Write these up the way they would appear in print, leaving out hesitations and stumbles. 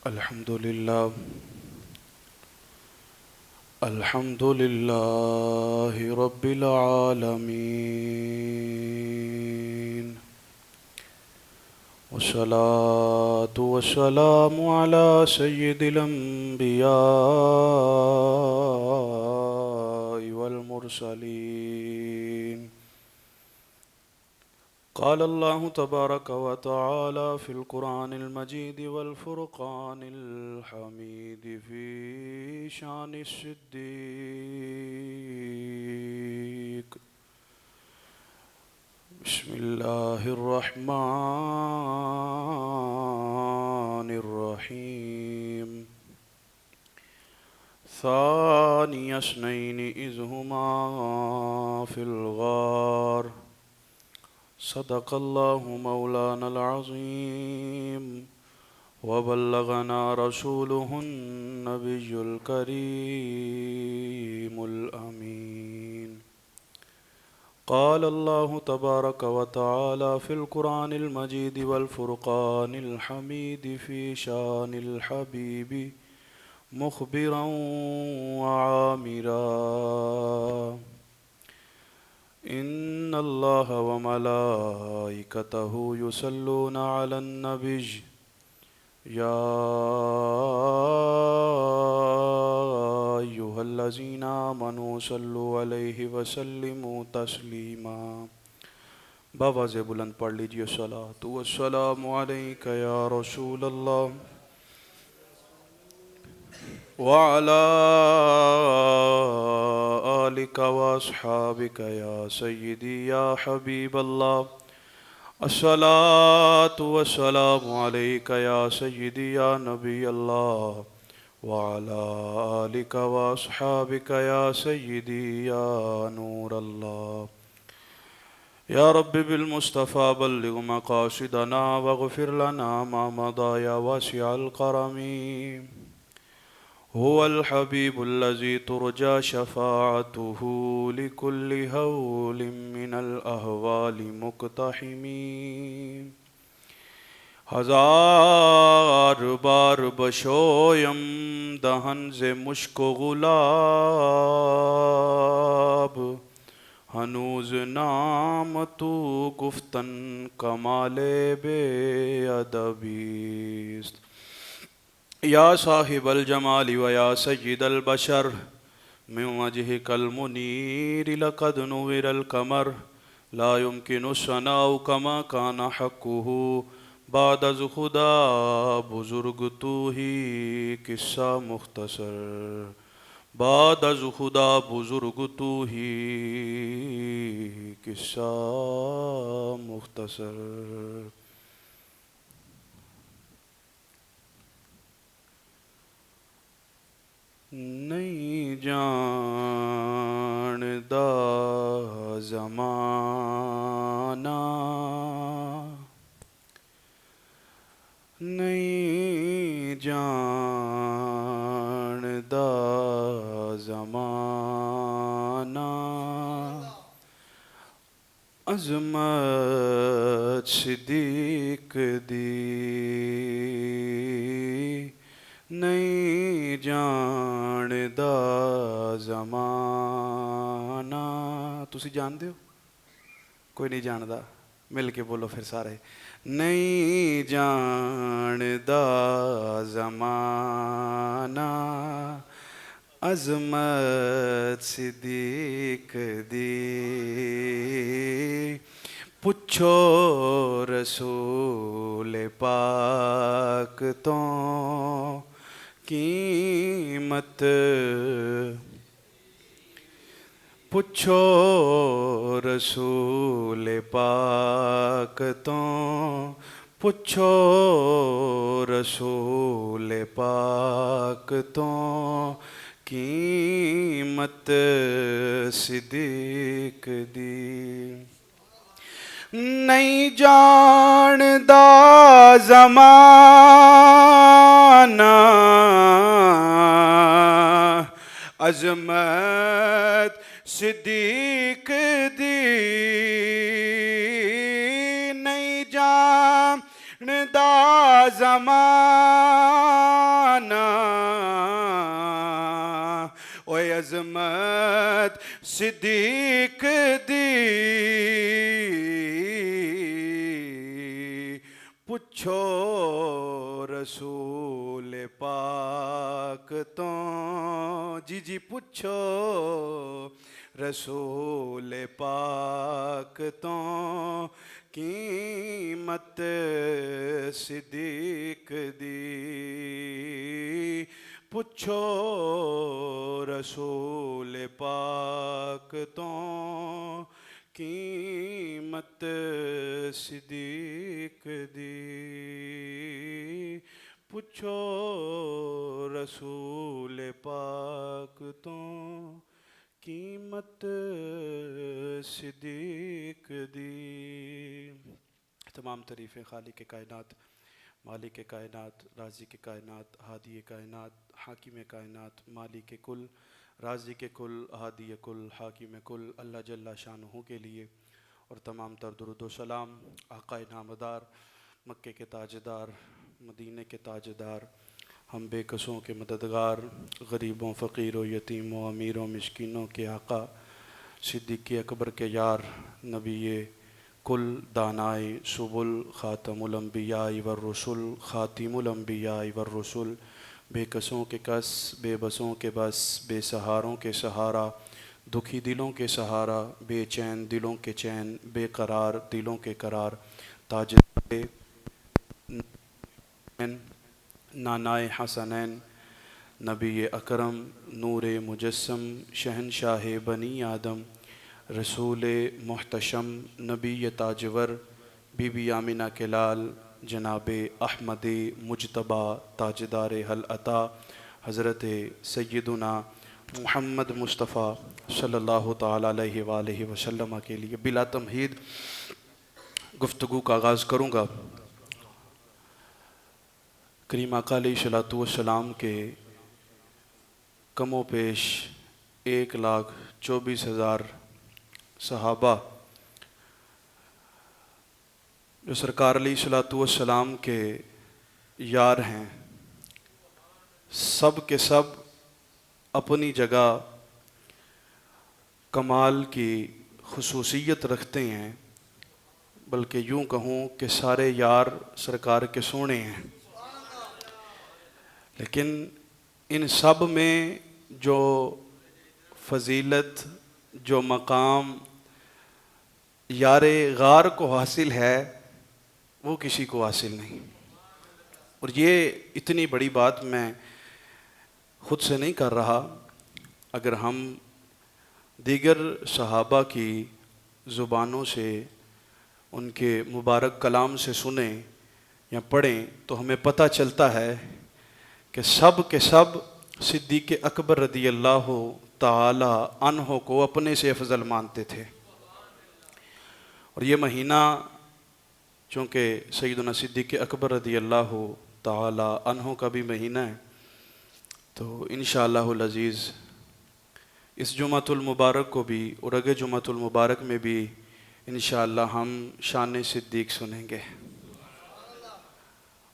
الحمد لله الحمد لله رب العالمين، والصلاة والسلام على سيد الأنبياء والمرسلين. قال الله تبارك وتعالى في القرآن المجيد والفرقان الحميد في شان الصديق. بسم الله الرحمن الرحيم. ثاني اثنين إذ هما في الغار، صدق الله مولانا العظيم، وبلغنا رسوله النبي الكريم الأمين. قال الله تبارك وتعالى في القرآن المجيد والفرقان الحميد في شان الحبيب مخبرا وعامرا: إن الله وملائكته يصلون على النبي يا أيها الذين آمنوا صلوا عليه وسلموا تسلیما. بآواز بلند پڑھ لیجئے: الصلاۃ والسلام علیک یا رسول اللہ وعلى آلك وأصحابك يا سيدي يا حبيب الله. الصلاة والسلام عليك يا سيدي يا نبي الله، وعلى آلك وأصحابك يا سيدي يا نور الله. يا رب بالمصطفى بلغ مقاصدنا واغفر لنا ما مضى يا واسع الكرم. هو الحبيب الذي ترجى شفاعته لكل هول من الأهوال مقتحم. ہزار بار بشویم دہن سے مشک و گلاب، ہنوز نام تو گفتن کمال بے ادبیست. یا صاحب الجمال و یا سید البشر، من وجهك المنیر لقد نور القمر، لا يمكن الثناء كما كان حقه. بعد از خدا بزرگ تو ہی قصہ مختصر، بعد از خدا بزرگ تو ہی قصہ مختصر. نہیں جاندا زمانہ، نہیں جاندا زمانہ، عظمت صدیق دی نہیں جاندا زمانہ. تسی جان دیو؟ کوئی نہیں جاندا؟ مل کے بولو پھر سارے: نہیں جاندا زمانہ، عظمت صدیق دی. پچھو رسول پاک تو قیمت، پچھو رسول پاک تو، پچھو رسول پاک تو قیمت صدیق دی. نہیں جاندا زمانہ، عظمت صدیق دی نہیں جاندا زمانہ، صدیق دی پچھو رسول پاک تو، جی پچھو رسول پاک تو، قیمت صدیق دی پچھو رسول پاک تو، قیمت صدیق دی پچھو رسول پاک تو، قیمت صدیق دی۔ تمام تعریفیں خالق کائنات، مالک کائنات، رازق کائنات، ہادی کائنات، حاکم کائنات، مالک کل، رازق کل، ہادی کل، حاکم کل اللہ جل شانہ کے لیے، اور تمام تر درود و سلام آقا نامدار، مکے کے تاجدار، مدینے کے تاجدار، ہم بے کسوں کے مددگار، غریبوں، فقیروں، یتیموں، امیروں، مسکینوں کے آقا، صدیق اکبر کے یار، نبی کل، دانائے سبل، خاتم الانبیاء والرسل، خاتم الانبیاء والرسل، بے کسوں کے کس، بے بسوں کے بس، بے سہاروں کے سہارا، دکھی دلوں کے سہارا، بے چین دلوں کے چین، بے قرار دلوں کے قرار، تاجدار نانائے حسنین، نبی اکرم، نور مجسم، شہنشاہ بنی آدم، رسول محتشم، نبی تاجور، بی بی آمنہ کے لال، جناب احمد مجتبیٰ، تاجدار حل عطا، حضرت سیدنا محمد مصطفیٰ صلی اللہ تعالیٰ علیہ وآلہ وسلم کے لیے بلا تمہید گفتگو کا آغاز کروں گا۔ کریم آقا علیہ السلام کے کم و پیش 1,24,000 صحابہ جو سرکار علیہ السلام کے یار ہیں، سب کے سب اپنی جگہ کمال کی خصوصیت رکھتے ہیں، بلکہ یوں کہوں کہ سارے یار سرکار کے سونے ہیں، لیکن ان سب میں جو فضیلت، جو مقام یار غار کو حاصل ہے وہ کسی کو حاصل نہیں۔ اور یہ اتنی بڑی بات میں خود سے نہیں کر رہا، اگر ہم دیگر صحابہ کی زبانوں سے، ان کے مبارک کلام سے سنیں یا پڑھیں تو ہمیں پتہ چلتا ہے کہ سب کے سب صدیق اکبر رضی اللہ تعالی عنہ کو اپنے سے افضل مانتے تھے۔ اور یہ مہینہ چونکہ سیدنا صدیق اکبر رضی اللہ تعالی عنہ کا بھی مہینہ ہے، تو انشاءاللہ العزیز اس جمعۃ المبارک کو بھی اور اگلے جمعۃ المبارک میں بھی انشاءاللہ ہم شان صدیق سنیں گے۔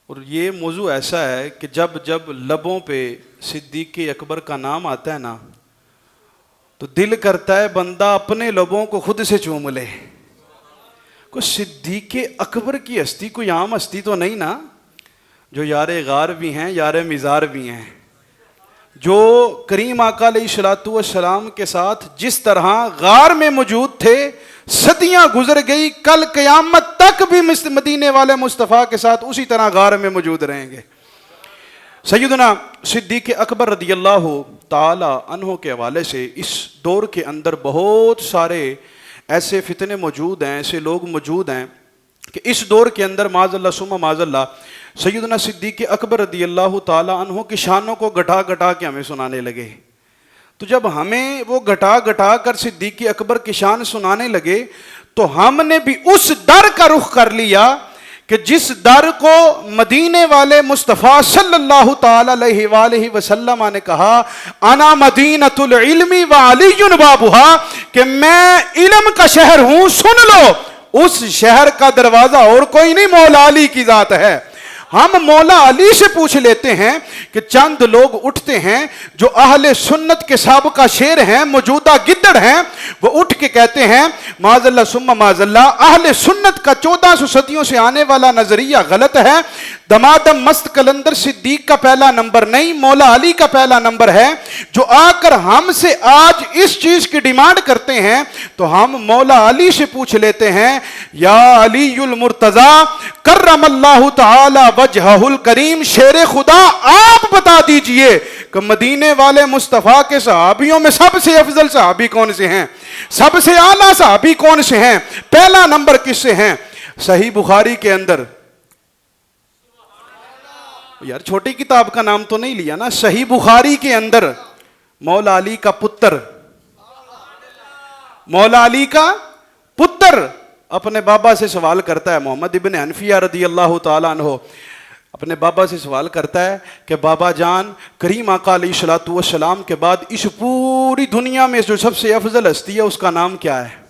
اور یہ موضوع ایسا ہے کہ جب لبوں پہ صدیق اکبر کا نام آتا ہے نا تو دل کرتا ہے بندہ اپنے لبوں کو خود سے چوم لے۔ کوئی صدیق اکبر کی ہستی کوئی عام ہستی تو نہیں نا، جو یار غار بھی ہیں، یار مزار بھی ہیں، جو کریم آقا علیہ السلام کے ساتھ جس طرح غار میں موجود تھے، صدیاں گزر گئی، کل قیامت تک بھی مدینے والے مصطفیٰ کے ساتھ اسی طرح غار میں موجود رہیں گے۔ سیدنا صدیق اکبر رضی اللہ تعالی عنہ کے حوالے سے اس دور کے اندر بہت سارے ایسے فتنے موجود ہیں، ایسے لوگ موجود ہیں کہ اس دور کے اندر معاذ اللہ ثم معاذ اللہ سیدنا صدیق اکبر رضی اللہ تعالی عنہ کی شانوں کو گھٹا گھٹا کے ہمیں سنانے لگے۔ تو جب ہمیں وہ گھٹا گھٹا کر صدیق اکبر کی شان سنانے لگے تو ہم نے بھی اس در کا رخ کر لیا کہ جس در کو مدینے والے مصطفیٰ صلی اللہ تعالی علیہ وآلہ وسلم نے کہا انا مدینۃ العلم وعلی بابھا، کہ میں علم کا شہر ہوں، سن لو، اس شہر کا دروازہ اور کوئی نہیں، مولا علی کی ذات ہے۔ ہم مولا علی سے پوچھ لیتے ہیں کہ چند لوگ اٹھتے ہیں جو اہل سنت کے سابقہ شیر ہیں، موجودہ گدڑ ہیں، وہ اٹھ کے کہتے ہیں معاذ اللہ ثم معاذ اللہ، اہل سنت کا 1400 صدیوں سے آنے والا نظریہ غلط ہے، دمادم مست کلندر صدیق کا پہلا نمبر نہیں، مولا علی کا پہلا نمبر ہے۔ جو آ کر ہم سے آج اس چیز کی ڈیمانڈ کرتے ہیں تو ہم مولا علی سے پوچھ لیتے ہیں یا علی المرتضی کرم اللہ تعالی وجہہ الکریم، شیر خدا آپ بتا دیجئے کہ مدینے والے مصطفیٰ کے صحابیوں میں سب سے افضل صحابی کون سے ہیں، سب سے اعلیٰ صحابی کون سے ہیں، پہلا نمبر کس سے ہیں؟ صحیح بخاری کے اندر، یار چھوٹی کتاب کا نام تو نہیں لیا نا، صحیح بخاری کے اندر مولا علی کا پتر، مولا علی کا پتر اپنے بابا سے سوال کرتا ہے، محمد ابن حنفیہ رضی اللہ تعالیٰ عنہ اپنے بابا سے سوال کرتا ہے کہ بابا جان، کریم آقا علیہ الصلوۃ والسلام کے بعد اس پوری دنیا میں جو سب سے افضل ہستی ہے اس کا نام کیا ہے؟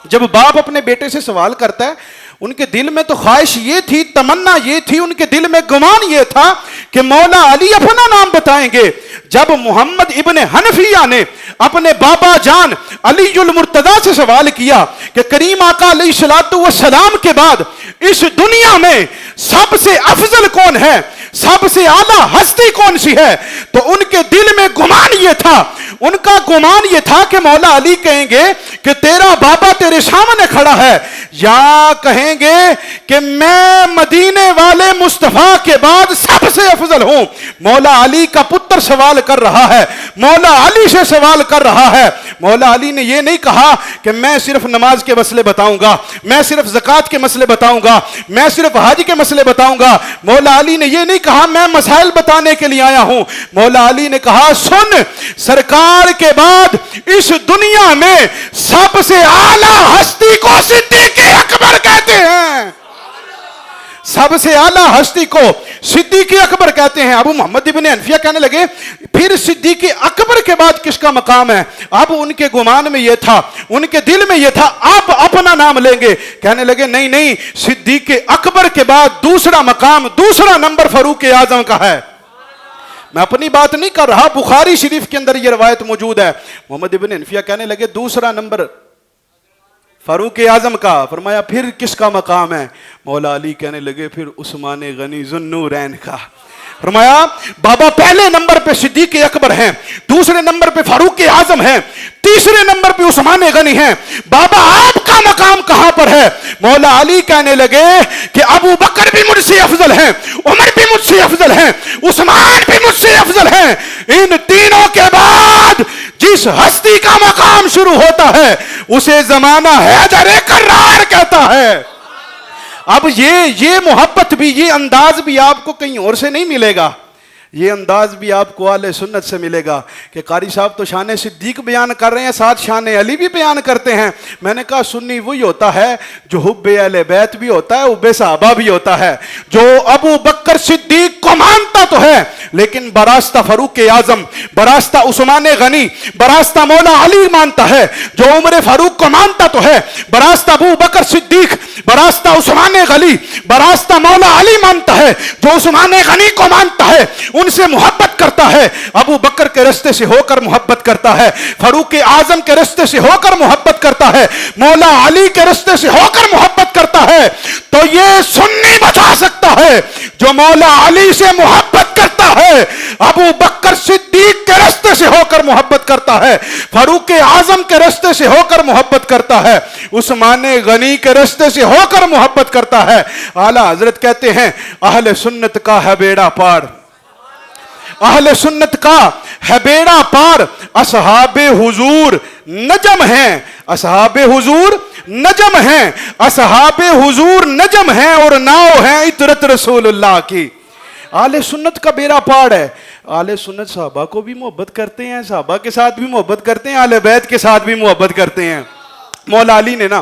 جب باپ اپنے بیٹے سے سوال کرتا ہے، ان کے دل میں تو خواہش یہ تھی، تمنا یہ تھی، ان کے دل میں گمان یہ تھا کہ مولا علی اپنا نام بتائیں گے۔ جب محمد ابن حنفیہ نے اپنے بابا جان علی المرتضی سے سوال کیا کہ کریم آقا علیہ الصلوۃ والسلام کے بعد اس دنیا میں سب سے افضل کون ہے، سب سے اعلیٰ ہستی کون سی ہے، تو ان کے دل میں گمان یہ تھا، ان کا گمان یہ تھا کہ مولا علی کہیں گے کہ تیرا بابا تیرے سامنے کھڑا ہے، یا کہیں گے کہ میں مدینے والے مصطفیٰ کے بعد سب سے افضل ہوں۔ مولا علی کا پتر سوال کر رہا ہے، مولا علی سے سوال کر رہا ہے۔ مولا علی نے یہ نہیں کہا کہ میں صرف نماز کے مسئلے بتاؤں گا، میں صرف زکوٰۃ کے مسئلے بتاؤں گا، میں صرف حج کے مسئلے بتاؤں گا۔ مولا علی نے یہ نہیں کہا میں مسائل بتانے کے لیے آیا ہوں۔ مولا علی نے کہا سن، سرکار کے بعد اس دنیا میں سب سے اعلیٰ ہستی کو صدیق اکبر کہتے ہیں، سب سے اعلیٰ ہستی کو صدیق اکبر کہتے ہیں۔ ابو محمد ابن حنفیہ کہنے لگے پھر صدیق اکبر کے بعد کس کا مقام ہے؟ اب ان کے گمان میں یہ تھا، ان کے دل میں یہ تھا آپ اپنا نام لیں گے۔ کہنے لگے نہیں نہیں، صدیق اکبر کے بعد دوسرا مقام، دوسرا نمبر فاروق اعظم کا ہے۔ میں اپنی بات نہیں کر رہا، بخاری شریف کے اندر یہ روایت موجود ہے۔ محمد ابن حنفیہ کہنے لگے دوسرا نمبر فاروق اعظم کا۔ فرمایا پھر کس کا مقام ہے؟ مولا علی کہنے لگے پھر عثمان غنی ذو النورین کا۔ فرمایا بابا پہلے نمبر پہ صدیق اکبر ہیں، دوسرے نمبر پہ فاروق اعظم ہیں، تیسرے نمبر پہ عثمان غنی ہیں، بابا آپ کا مقام کہاں پر ہے؟ مولا علی کہنے لگے کہ ابو بکر بھی مجھ سے افضل ہیں، عمر بھی مجھ سے افضل ہیں، عثمان بھی مجھ سے افضل ہیں، ان تینوں کے بعد جس ہستی کا مقام شروع ہوتا ہے اسے زمانہ حیدر کرار کہتا ہے۔ اب یہ محبت بھی، یہ انداز بھی آپ کو کہیں اور سے نہیں ملے گا، یہ انداز بھی آپ کو اہل سنت سے ملے گا کہ قاری صاحب تو شان صدیق بیان کر رہے ہیں، ساتھ شان علی بھی بیان کرتے ہیں۔ میں نے کہا سنی وہی ہوتا ہے جو حب اہل بیت بھی ہوتا ہے، حب صحابہ بھی ہوتا ہے، جو ابو بکر صدیق کو مانتا تو ہے لیکن براستہ فاروق اعظم، براستہ عثمان غنی، براستہ مولا علی مانتا ہے، جو عمر فاروق کو مانتا تو ہے، براستہ ابو بکر صدیق، براستہ عثمان غنی، براستہ مولا علی مانتا ہے، جو عثمان غنی کو مانتا ہے ان سے محبت کرتا ہے، ابو بکر کے رستے سے ہو کر محبت کرتا ہے، فاروق اعظم کے رستے سے ہو کر محبت کرتا ہے، مولا علی کے رستے سے ہو کر محبت کرتا ہے، تو یہ سنی بتا سکتا ہے جو مولا علی سے محبت کرتا ہے، ابو بکر صدیق کے رستے سے ہو کر محبت کرتا ہے، فاروق اعظم کے رستے سے ہو کر محبت کرتا ہے، عثمان غنی کے رستے سے ہو کر محبت کرتا ہے۔ اعلیٰ حضرت کہتے ہیں اہل سنت کا ہے بیڑا پار، اہل سنت کا ہے بیڑا پار، اصحاب حضور نجم ہیں، اصحاب حضور نجم ہیں، اصحاب حضور نجم ہیں اور ناؤ ہیں عطرت رسول اللہ کی۔ اہل سنت کا بیڑا پار ہے۔ اہل سنت صحابہ کو بھی محبت کرتے ہیں، صحابہ کے ساتھ بھی محبت کرتے ہیں، اہل بیت کے ساتھ بھی محبت کرتے ہیں۔ مولا علی نے نا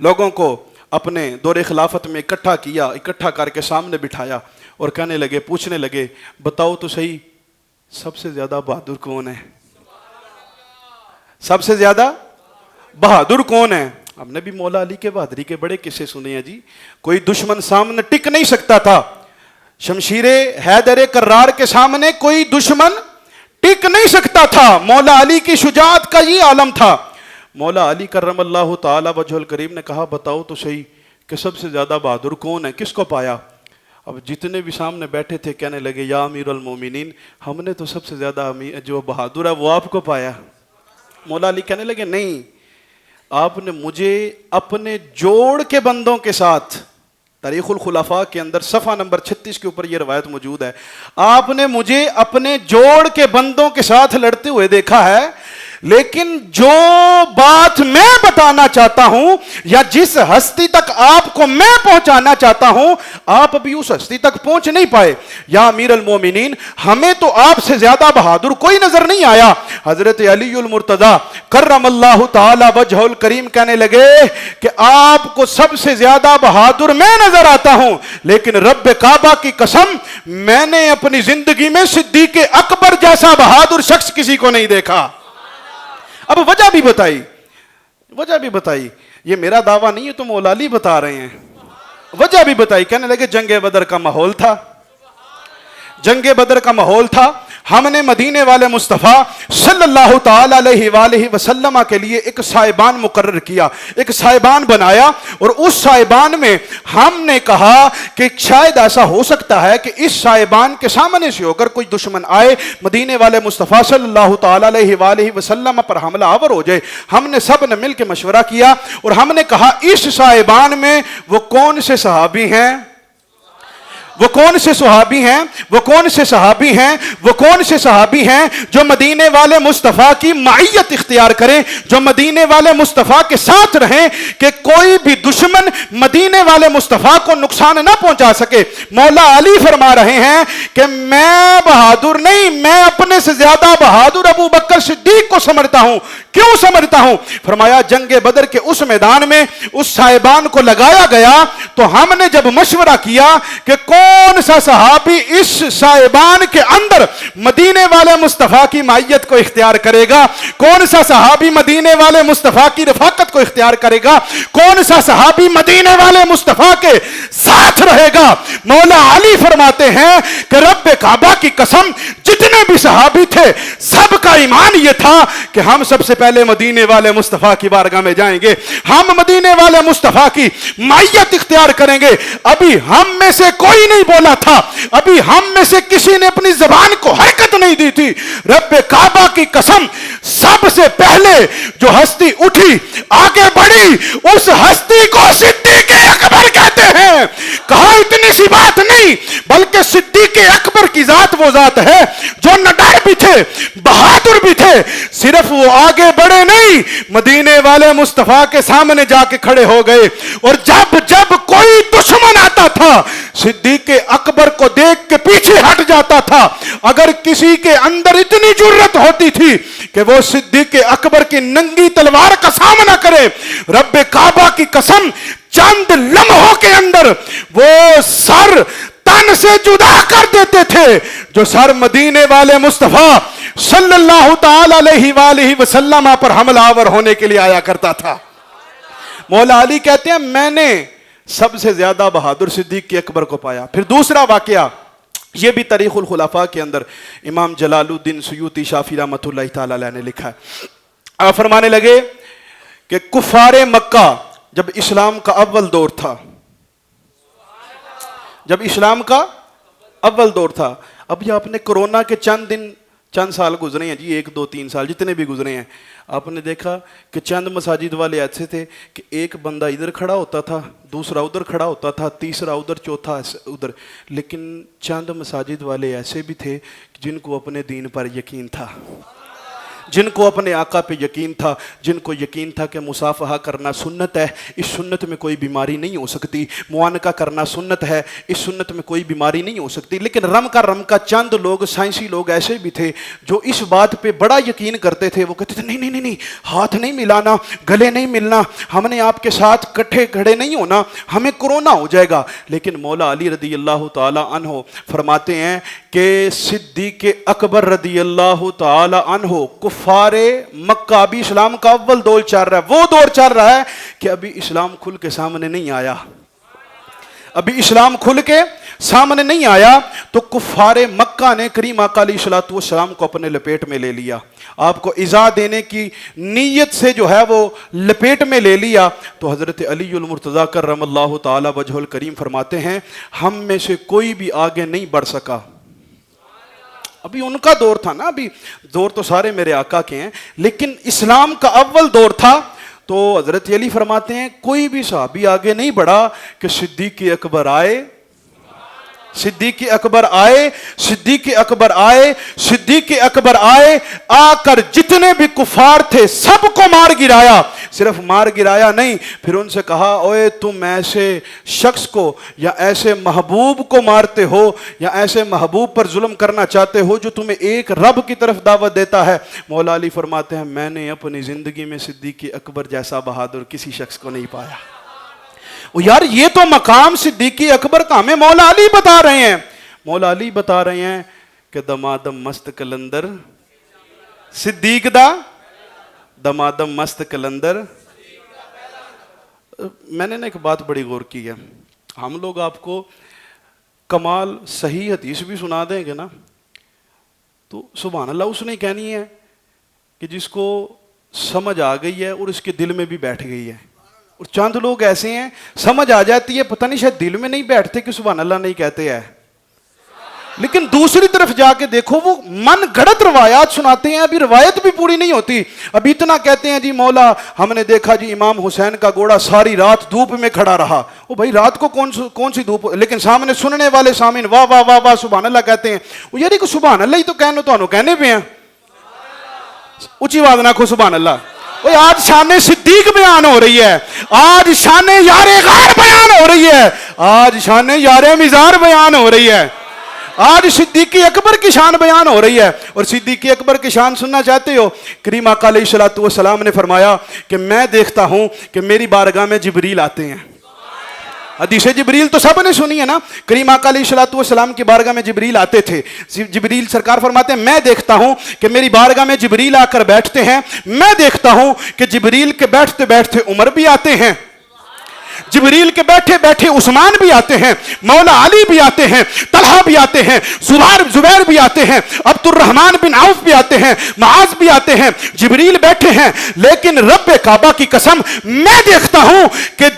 لوگوں کو اپنے دور خلافت میں اکٹھا کیا، اکٹھا کر کے سامنے بٹھایا اور کہنے لگے، پوچھنے لگے بتاؤ تو صحیح سب سے زیادہ بہادر کون ہے؟ سب سے زیادہ بہادر کون ہے؟ ہم نے بھی مولا علی کے بہادری کے بڑے قصے سنے ہیں جی۔ کوئی دشمن سامنے ٹک نہیں سکتا تھا، شمشیر حیدر کرار کے سامنے کوئی دشمن ٹک نہیں سکتا تھا. مولا علی کی شجاعت کا یہ عالم تھا. مولا علی کرم اللہ تعالی وجہ الکریم نے کہا بتاؤ تو صحیح کہ سب سے زیادہ بہادر کون ہے, کس کو پایا؟ اب جتنے بھی سامنے بیٹھے تھے کہنے لگے یا امیر المومنین, ہم نے تو سب سے زیادہ جو بہادر ہے وہ آپ کو پایا. مولا علی کہنے لگے نہیں, آپ نے مجھے اپنے جوڑ کے بندوں کے ساتھ, تاریخ الخلفاء کے اندر صفحہ نمبر 36 کے اوپر یہ روایت موجود ہے, آپ نے مجھے اپنے جوڑ کے بندوں کے ساتھ لڑتے ہوئے دیکھا ہے, لیکن جو بات میں بتانا چاہتا ہوں یا جس ہستی تک آپ کو میں پہنچانا چاہتا ہوں, آپ ابھی اس ہستی تک پہنچ نہیں پائے. یا امیر المومنین, ہمیں تو آپ سے زیادہ بہادر کوئی نظر نہیں آیا. حضرت علی المرتضیٰ کرم اللہ تعالی وجہ الکریم کہنے لگے کہ آپ کو سب سے زیادہ بہادر میں نظر آتا ہوں, لیکن رب کعبہ کی قسم میں نے اپنی زندگی میں صدیق اکبر جیسا بہادر شخص کسی کو نہیں دیکھا. اب وجہ بھی بتائی, یہ میرا دعویٰ نہیں ہے, تو مولا علی بتا رہے ہیں. وجہ بھی بتائی, کہنے لگے جنگ بدر کا ماحول تھا, جنگ بدر کا ماحول تھا. ہم نے مدینے والے مصطفیٰ صلی اللہ تعالی علیہ وآلہ وسلم کے لیے ایک سائبان مقرر کیا, ایک سائبان بنایا, اور اس سائبان میں ہم نے کہا کہ شاید ایسا ہو سکتا ہے کہ اس سائبان کے سامنے سے ہو کر کوئی دشمن آئے, مدینے والے مصطفیٰ صلی اللہ تعالی علیہ وآلہ وسلم پر حملہ آور ہو جائے. ہم نے سب نے مل کے مشورہ کیا اور ہم نے کہا اس سائبان میں وہ کون سے صحابی ہیں, وہ کون سے صحابی ہیں, وہ کون سے صحابی ہیں, وہ کون سے صحابی ہیں جو مدینے والے مصطفیٰ کی معیت اختیار کریں, جو مدینے والے مصطفیٰ کے ساتھ رہیں کہ کوئی بھی دشمن مدینے والے مصطفیٰ کو نقصان نہ پہنچا سکے. مولا علی فرما رہے ہیں کہ میں بہادر نہیں, میں اپنے سے زیادہ بہادر ابو بکر صدیق کو سمجھتا ہوں. کیوں سمجھتا ہوں؟ فرمایا جنگ بدر کے اس میدان میں اس سائبان کو لگایا گیا, تو ہم نے جب مشورہ کیا کہ کون سا صحابی اس سائبان کے اندر مدینے والے مصطفیٰ کی معیت کو اختیار کرے گا, کون سا صحابی مدینے والے مصطفیٰ کی رفاقت کو اختیار کرے گا, کون سا صحابی مدینے والے مصطفیٰ کے ساتھ رہے گا, مولا علی فرماتے ہیں کہ رب کعبہ کی قسم جتنے بھی صحابی تھے سب کا ایمان یہ تھا کہ ہم سب سے پہلے مدینے والے مصطفیٰ کی بارگاہ میں جائیں گے, ہم مدینے والے مصطفیٰ کی معیت اختیار کریں گے. ابھی ہم میں سے کوئی نہیں بولا تھا, ابھی ہم میں سے کسی نے اپنی زبان کو حرکت نہیں دی تھی. رب کعبہ کی قسم سب سے پہلے جو ہستی اٹھی آگے بڑھی اس ہستی کو صدیق اکبر کہتے ہیں. کہا اتنی سی بات نہیں بلکہ صدیق اکبر کی ذات وہ ذات ہے جو نڈر بھی تھے, بہادر بھی تھے. صرف وہ آگے بڑھے نہیں, مدینے والے مصطفیٰ کے سامنے جا کے کھڑے ہو گئے, اور جب جب کوئی دشمن آتا تھا صدیق اکبر کو دیکھ کے پیچھے ہٹ جاتا تھا. اگر کسی کے اندر اتنی جرت ہوتی تھی کہ وہ صدیق اکبر کی ننگی تلوار کا سامنا کرے, رب کعبہ کی قسم چند لمحوں کے اندر وہ سر تن سے جدا کر دیتے تھے جو سر مدینے والے مصطفیٰ صلی اللہ تعالی علیہ وآلہ وسلم پر حملہ آور ہونے کے لیے آیا کرتا تھا. مولا علی کہتے ہیں میں نے سب سے زیادہ بہادر صدیق اکبر کو پایا. پھر دوسرا واقعہ, یہ بھی تاریخ الخلفاء کے اندر امام جلال الدین سیوطی شافعی رحمۃ اللہ تعالی علیہ نے لکھا ہے. آپ فرمانے لگے کہ کفار مکہ جب اسلام کا اول دور تھا, جب اسلام کا اول دور تھا, اب یہ آپ نے کورونا کے چند سال گزرے ہیں جی, 1 2 3 سال جتنے بھی گزرے ہیں, آپ نے دیکھا کہ چند مساجد والے ایسے تھے کہ ایک بندہ ادھر کھڑا ہوتا تھا, دوسرا ادھر کھڑا ہوتا تھا, تیسرا ادھر, چوتھا ادھر. لیکن چند مساجد والے ایسے بھی تھے جن کو اپنے دین پر یقین تھا, جن کو اپنے آقا پہ یقین تھا, جن کو یقین تھا کہ مصافحہ کرنا سنت ہے, اس سنت میں کوئی بیماری نہیں ہو سکتی, معانقہ کرنا سنت ہے, اس سنت میں کوئی بیماری نہیں ہو سکتی. لیکن رم کا چند لوگ, سائنسی لوگ ایسے بھی تھے جو اس بات پہ بڑا یقین کرتے تھے. وہ کہتے تھے نہیں نہیں نہیں, ہاتھ نہیں ملانا, گلے نہیں ملنا, ہم نے آپ کے ساتھ کٹھے کھڑے نہیں ہونا, ہمیں کورونا ہو جائے گا. لیکن مولا علی رضی اللہ تعالی عنہ فرماتے ہیں کہ صدیق اکبر رضی اللہ تعالی عنہ کفار مکہ, ابھی اسلام کا اول دور چل رہا ہے, وہ دور چل رہا ہے کہ ابھی اسلام کھل کے سامنے نہیں آیا, ابھی اسلام کھل کے سامنے نہیں آیا تو کفار مکہ نے کریم آقا علیہ الصلوۃ والسلام کو اپنے لپیٹ میں لے لیا، آپ کو ایذا دینے کی نیت سے جو ہے وہ لپیٹ میں لے لیا۔ تو حضرت علی المرتضیٰ کرم اللہ تعالی وجہ الکریم فرماتے ہیں ہم میں سے کوئی بھی آگے نہیں بڑھ سکا۔ ابھی ان کا دور تھا نا، ابھی دور تو سارے میرے آقا کے ہیں، لیکن اسلام کا اول دور تھا۔ تو حضرت علی فرماتے ہیں کوئی بھی صحابی آگے نہیں بڑھا کہ صدیق اکبر آئے، صدیق اکبر آئے، صدیق اکبر آئے، صدیق اکبر آئے، آ کر جتنے بھی کفار تھے سب کو مار گرایا۔ صرف مار گرایا نہیں، پھر ان سے کہا اوے تم ایسے شخص کو یا ایسے محبوب کو مارتے ہو یا ایسے محبوب پر ظلم کرنا چاہتے ہو جو تمہیں ایک رب کی طرف دعوت دیتا ہے۔ مولا علی فرماتے ہیں میں نے اپنی زندگی میں صدیق اکبر جیسا بہادر کسی شخص کو نہیں پایا۔ یار یہ تو مقام صدیق اکبر کا ہمیں مولا علی بتا رہے ہیں، مولا علی بتا رہے ہیں کہ دمادم مست کلندر صدیق دا، دمادم مست کلندر۔ میں نے نا ایک بات بڑی غور کی ہے، ہم لوگ آپ کو کمال صحیح حدیث بھی سنا دیں گے نا تو سبحان اللہ اس نے کہنی ہے کہ جس کو سمجھ آ گئی ہے اور اس کے دل میں بھی بیٹھ گئی ہے، اور چند لوگ ایسے ہیں سمجھ آ جاتی ہے پتہ نہیں شاید دل میں نہیں بیٹھتے کہ سبحان اللہ نہیں کہتے ہیں، لیکن دوسری طرف جا کے دیکھو وہ من گھڑت روایات سناتے ہیں، ابھی روایت بھی پوری نہیں ہوتی، ابھی اتنا کہتے ہیں جی مولا ہم نے دیکھا جی امام حسین کا گھوڑا ساری رات دھوپ میں کھڑا رہا۔ وہ بھائی رات کو کون سی دھوپ، لیکن سامنے سننے والے سامنے واہ واہ واہ واہ سبحان اللہ کہتے ہیں۔ وہ یاری کو سبحان اللہ ہی تو کہنے تو کہنے پہ ہیں، اونچی آواز نہ کھو سبحان اللہ۔ آج شان صدیق بیان ہو رہی ہے، آج شان یار غار بیان ہو رہی ہے، آج شان یار مزار بیان ہو رہی ہے، آج صدیق اکبر کی شان بیان ہو رہی ہے۔ اور صدیق اکبر کی شان سننا چاہتے ہو، کریم آقا علیہ الصلوۃ والسلام نے فرمایا کہ میں دیکھتا ہوں کہ میری بارگاہ میں جبریل آتے ہیں۔ حدیث جبریل تو سب نے سنی ہے نا، کریم آقا علیہ الصلوۃ والسلام کی بارگاہ میں جبریل آتے تھے۔ جبریل سرکار فرماتے ہیں میں دیکھتا ہوں کہ میری بارگاہ میں جبریل آ کر بیٹھتے ہیں، میں دیکھتا ہوں کہ جبریل کے بیٹھتے بیٹھتے عمر بھی آتے ہیں، جبریل کے بیٹھے بیٹھے عثمان بھی آتے ہیں، مولا علی بھی آتے ہیں، طلحہ بھی آتے ہیں، زبیر بھی آتے ہیں، عبد الرحمن بن عوف بھی آتے ہیں، معاذ بھی آتے ہیں، جبریل بیٹھے ہیں۔ لیکن رب کعبہ کی قسم میں دیکھتا ہوں کہ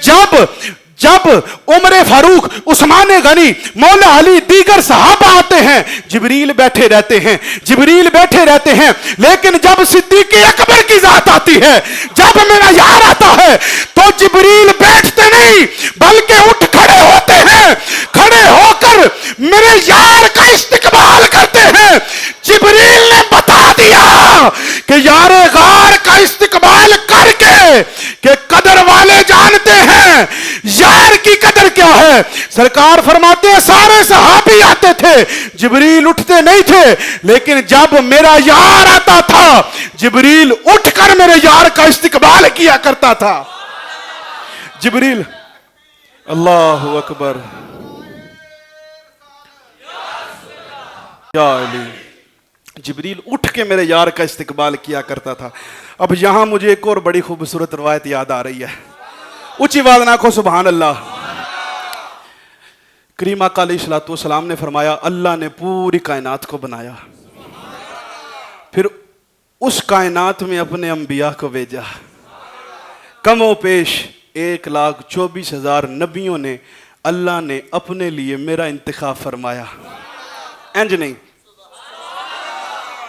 جب عمر فاروق، عثمان غنی، مولا علی، دیگر صحابہ آتے ہیں جبریل بیٹھے رہتے ہیں، جبریل بیٹھے رہتے ہیں، لیکن جب صدیق اکبر کی ذات آتی ہے، جب میرا یار آتا ہے تو جبریل بیٹھتے نہیں بلکہ اٹھ کھڑے ہوتے ہیں، کھڑے ہو کر میرے یار کا استقبال کرتے ہیں۔ جبریل نے بتا دیا کہ یار غار کا استقبال کر کے کہ قدر والے جانتے ہیں یار کی قدر کیا ہے۔ سرکار فرماتے ہیں سارے صحابی آتے تھے، جبریل اٹھتے نہیں تھے، لیکن جب میرا یار آتا تھا جبریل اٹھ کر میرے یار کا استقبال کیا کرتا تھا۔ جبریل اللہ اکبر یا علی، جبریل اٹھ کے میرے یار کا استقبال کیا کرتا تھا۔ اب یہاں مجھے ایک اور بڑی خوبصورت روایت یاد آ رہی ہے، اونچی آواز نہ کہو سبحان اللہ۔ کریم آقا علیہ الصلوۃ والسلام نے فرمایا اللہ نے پوری کائنات کو بنایا، پھر اس کائنات میں اپنے انبیاء کو بھیجا، کم و پیش 1,24,000 نبیوں نے اللہ نے اپنے لیے میرا انتخاب فرمایا۔ انج نہیں،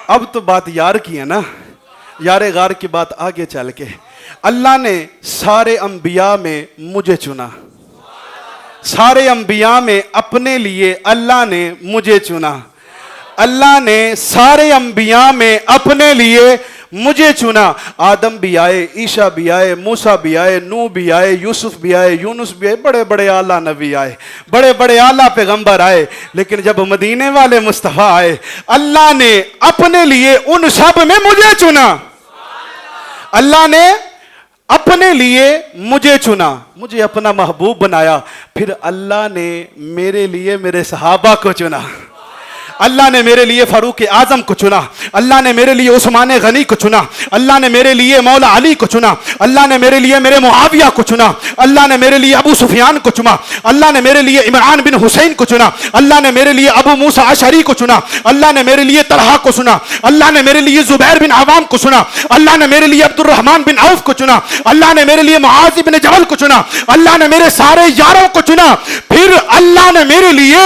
اب تو بات یار کی ہے نا، یار غار کی بات آگے چل کے اللہ نے سارے انبیاء میں مجھے چنا، سارے انبیاء میں اپنے لیے اللہ نے مجھے چنا، اللہ نے سارے انبیاء میں اپنے لیے مجھے چنا۔ آدم بھی آئے، عیسیٰ بھی آئے، موسیٰ بھی آئے، نوح بھی آئے، یوسف بھی آئے، یونس بھی آئے، بڑے بڑے اعلیٰ نبی آئے، بڑے بڑے اعلیٰ پیغمبر آئے، لیکن جب مدینے والے مصطفیٰ آئے اللہ نے اپنے لیے ان سب میں مجھے چنا، اللہ نے اپنے لیے مجھے چنا، مجھے اپنا محبوب بنایا، پھر اللہ نے میرے لیے میرے صحابہ کو چنا، اللہ نے میرے لیے فاروق اعظم کو چنا, اللہ نے میرے لیے عثمان غنی کو چنا, اللہ نے میرے لیے مولا علی کو چنا, اللہ نے میرے لیے میرے معاویہ کو چنا, اللہ نے میرے لیے ابو سفیان کو چنا, اللہ نے میرے لیے عمران بن حسین کو چنا, اللہ نے میرے لیے ابو موسیٰ اشعری کو چنا, اللہ نے میرے لیے طلحہ کو چنا, اللہ نے میرے لیے زبیر بن عوام کو چنا, اللہ نے میرے لیے عبد الرحمن بن عوف کو چنا, اللہ نے میرے لیے معاذ بن جبل کو چنا, اللہ نے میرے سارے یاروں کو چنا. پھر اللہ نے میرے لیے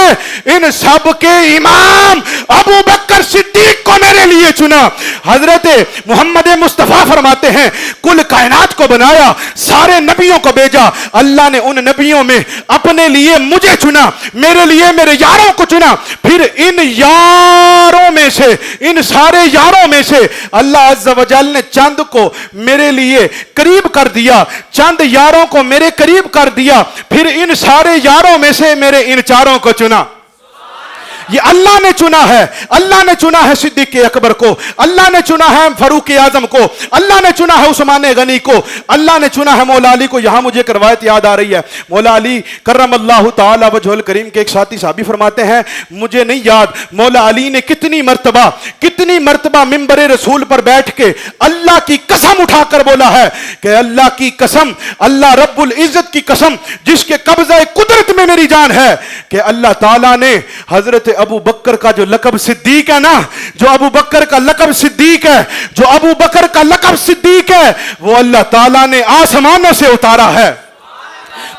ان سب کے امام ابو بکر صدیق کو میرے لیے چنا. حضرت محمد مصطفیٰ فرماتے ہیں کل کائنات کو بنایا, سارے نبیوں کو بھیجا, اللہ نے ان نبیوں میں اپنے لیے مجھے چنا, میرے لیے میرے یاروں کو چنا. پھر ان یاروں میں سے, ان سارے یاروں میں سے اللہ عز و جل نے چند کو میرے لیے قریب کر دیا, چند یاروں کو میرے قریب کر دیا. پھر ان سارے یاروں میں سے میرے ان چاروں کو چنا. یہ اللہ نے چنا ہے, اللہ نے چنا ہے صدیق اکبر کو, اللہ نے چنا ہے فاروق اعظم کو, اللہ نے چنا ہے عثمان غنی کو, اللہ نے چنا ہے مولا علی کو. یہاں مجھے ایک روایت یاد آ رہی ہے, مولا علی کرم اللہ تعالی وجہ الکریم کے ایک ساتھی صحابی فرماتے ہیں مجھے نہیں یاد مولا علی نے کتنی مرتبہ منبر رسول پر بیٹھ کے اللہ کی قسم اٹھا کر بولا ہے کہ اللہ کی قسم, اللہ رب العزت کی قسم جس کے قبضہ قدرت میں میری جان ہے, کہ اللہ تعالیٰ نے حضرت ابو بکر کا جو لقب صدیق ہے نا, جو ابو بکر کا لقب صدیق ہے, جو ابو بکر کا لقب صدیق ہے, وہ اللہ تعالیٰ نے آسمانوں سے اتارا ہے.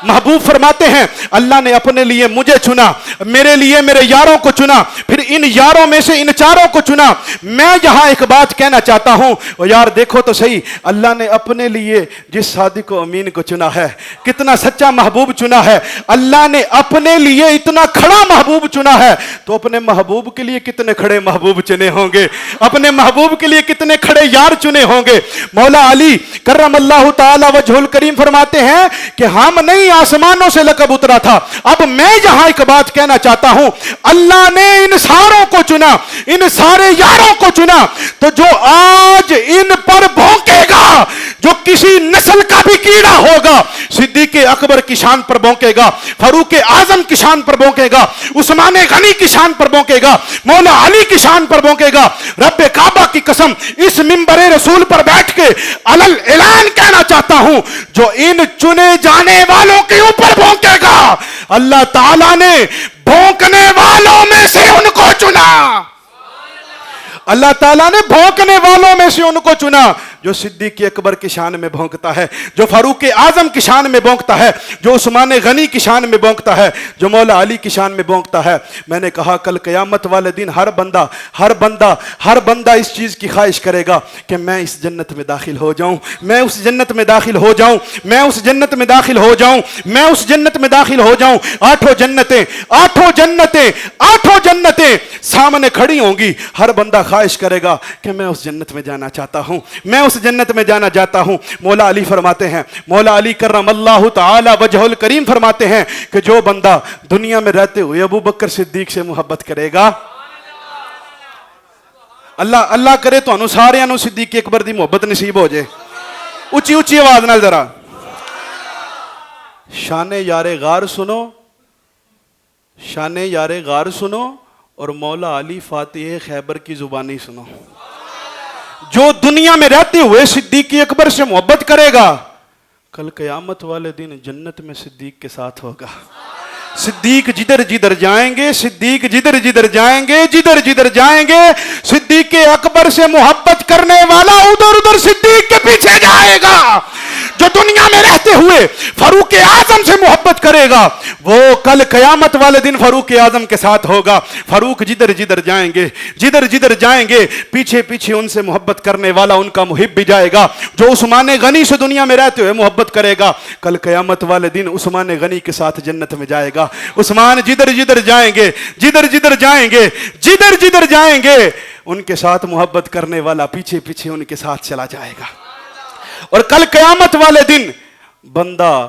محبوب فرماتے ہیں اللہ نے اپنے لیے مجھے چنا, میرے لیے میرے یاروں کو چنا, پھر ان یاروں میں سے ان چاروں کو چنا. میں یہاں ایک بات کہنا چاہتا ہوں, یار دیکھو تو صحیح, اللہ نے اپنے لیے جس صادق و امین کو چنا ہے, کتنا سچا محبوب چنا ہے, اللہ نے اپنے لیے اتنا کھڑا محبوب چنا ہے, تو اپنے محبوب کے لیے کتنے کھڑے محبوب چنے ہوں گے, اپنے محبوب کے لیے کتنے کھڑے یار چنے ہوں گے. مولا علی کرم اللہ تعالی وجہ الکریم فرماتے ہیں کہ ہم نہیں آسمانوں سے لقب اترا تھا. اب میں یہاں ایک بات کہنا چاہتا ہوں, اللہ نے ان ساروں کو چنا, ان سارے یاروں کو چنا, تو جو آج ان پر بھونکے گا, جو کسی نسل کا بھی کیڑا ہوگا, صدیق اکبر کی شان پر بھونکے گا, فاروق اعظم کی شان پر بھونکے گا, عثمان غنی کی شان پر بھونکے گا, مولا علی کی شان پر بھونکے گا. رب کعبہ کی قسم اس منبر رسول پر بیٹھ کے علل اعلان کہنا چاہتا ہوں, جو ان چنے جانے والوں کے اوپر بھونکے گا, اللہ تعالیٰ نے بھونکنے والوں میں سے ان کو چنا. اللہ تعالیٰ نے بھونکنے والوں میں سے ان کو چنا, جو صدیق اکبر کی شان میں بھونکتا ہے, جو فاروق اعظم کی شان میں بھونکتا ہے, جو عثمان غنی کی شان میں بھونکتا ہے, جو مولا علی کی شان میں بھونکتا ہے. میں نے کہا کل قیامت والے دن ہر بندہ اس چیز کی خواہش کرے گا کہ میں اس جنت میں داخل ہو جاؤں, میں اس جنت میں داخل ہو جاؤں, میں اس جنت میں داخل ہو جاؤں, میں اس جنت میں داخل ہو جاؤں. آٹھوں جنتیں سامنے کھڑی ہوں گی, ہر بندہ خواہش کرے گا کہ میں اس جنت میں جانا چاہتا ہوں, میں اس جنت میں جانا چاہتا ہوں. مولا علی فرماتے ہیں, مولا علی کرم اللہ تعالی وجہ الکریم فرماتے ہیں کہ جو بندہ دنیا میں رہتے ہوئے ابو بکر صدیق سے محبت کرے گا, اللہ کرے تو انو سارے انو صدیق اکبر دی محبت نصیب ہو جائے. اچھی آواز نال ذرا شان یار غار سنو, شان یار غار سنو, اور مولا علی فاتح خیبر کی زبانی سنو. جو دنیا میں رہتے ہوئے صدیق اکبر سے محبت کرے گا, کل قیامت والے دن جنت میں صدیق کے ساتھ ہوگا. صدیق جدھر جدھر جائیں گے, صدیق جدھر جدھر جائیں گے, جدھر جدھر جائیں گے, صدیق اکبر سے محبت کرنے والا ادھر ادھر صدیق کے پیچھے جائے گا. جو دنیا میں رہتے ہوئے فاروق اعظم سے محبت کرے گا, وہ کل قیامت والے دن فاروق اعظم کے ساتھ ہوگا. فاروق جدھر جدھر جائیں گے, جدھر جدھر جائیں گے, پیچھے پیچھے ان سے محبت کرنے والا ان کا محب بھی جائے گا. جو عثمان غنی سے دنیا میں رہتے ہوئے محبت کرے گا, کل قیامت والے دن عثمان غنی کے ساتھ جنت میں جائے گا. عثمان جدھر جدھر جائیں گے, جدھر جدھر جائیں گے, جدھر جدھر جائیں گے, ان کے ساتھ محبت کرنے والا پیچھے پیچھے ان کے ساتھ چلا جائے گا. اور کل قیامت والے دن بندہ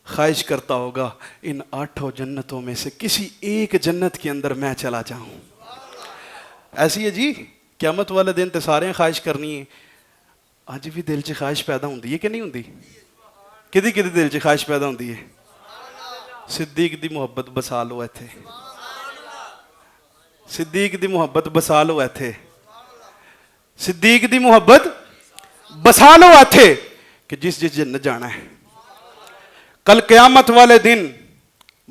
خواہش کرتا ہوگا ان 8 جنتوں میں سے کسی ایک جنت کے اندر میں چلا جاؤں. ایسی ہے جی, قیامت والے دن تے سارے خواہش کرنی ہے. اج بھی دل چ خواہش پیدا ہوندی ہے کہ نہیں ہوندی؟ کدی کدی دل چ خواہش پیدا ہوندی ہے. صدیق دی محبت بسا لو ایتھے, صدیق دی محبت بسا لو ایتھے، صدیق دی محبت بسا لو ایتھے کہ جس جنت جانا ہے، کل قیامت والے دن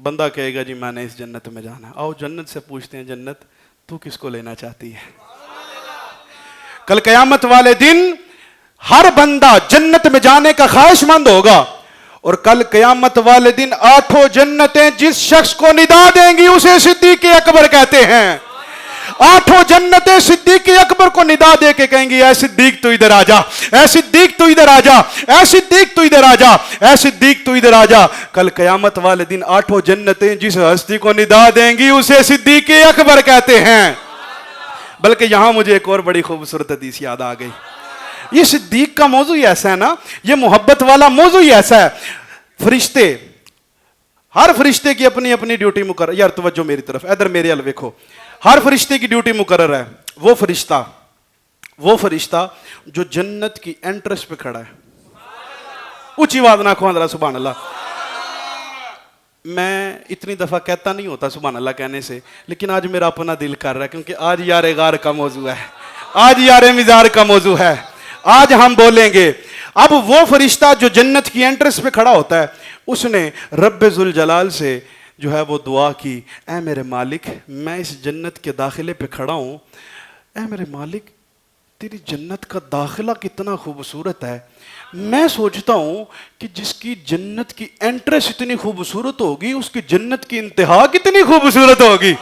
بندہ کہے گا جی میں نے اس جنت میں جانا ہے. آؤ جنت سے پوچھتے ہیں، جنت تو کس کو لینا چاہتی ہے؟ کل قیامت والے دن ہر بندہ جنت میں جانے کا خواہش مند ہوگا، اور کل قیامت والے دن 8 جنتیں جس شخص کو ندا دیں گی اسے صدیق اکبر کہتے ہیں. 8 جنتیں صدیق اکبر کو ندا دے کے کہیں گی اے صدیق تو ادھر آجا، اے صدیق تو ادھر آجا، اے صدیق تو ادھر آجا، اے صدیق تو ادھر آجا. کل قیامت والے دن 8 جنتیں جس ہستی کو ندا دیں گی اسے صدیق اکبر کہتے ہیں. بلکہ یہاں مجھے ایک اور بڑی خوبصورت حدیث یاد آ گئی. یہ صدیق کا موضوع ہی ایسا ہے نا، یہ محبت والا موضوع ہی ایسا ہے. فرشتے، ہر فرشتے کی اپنی اپنی ڈیوٹی مقرر. یار توجہ میری طرف، ادھر میرے ال ویکھو. ہر فرشتے کی ڈیوٹی مقرر ہے. وہ فرشتہ جو جنت کی انٹرس پہ کھڑا ہے، اونچی آواز نہ کھو ذرا سبحان اللہ. میں اتنی دفعہ کہتا نہیں ہوتا سبحان اللہ کہنے سے، لیکن آج میرا اپنا دل کر رہا ہے کیونکہ آج یار غار کا موضوع ہے، آج یار مزار کا موضوع ہے، آج ہم بولیں گے. اب وہ فرشتہ جو جنت کی انٹرس پہ کھڑا ہوتا ہے، اس نے رب ذوالجلال سے جو ہے وہ دعا کی، اے میرے مالک میں اس جنت کے داخلے پہ کھڑا ہوں، اے میرے مالک تیری جنت کا داخلہ کتنا خوبصورت ہے. میں سوچتا ہوں کہ جس کی جنت کی انٹرس اتنی خوبصورت ہوگی اس کی جنت کی انتہا کتنی خوبصورت ہوگی،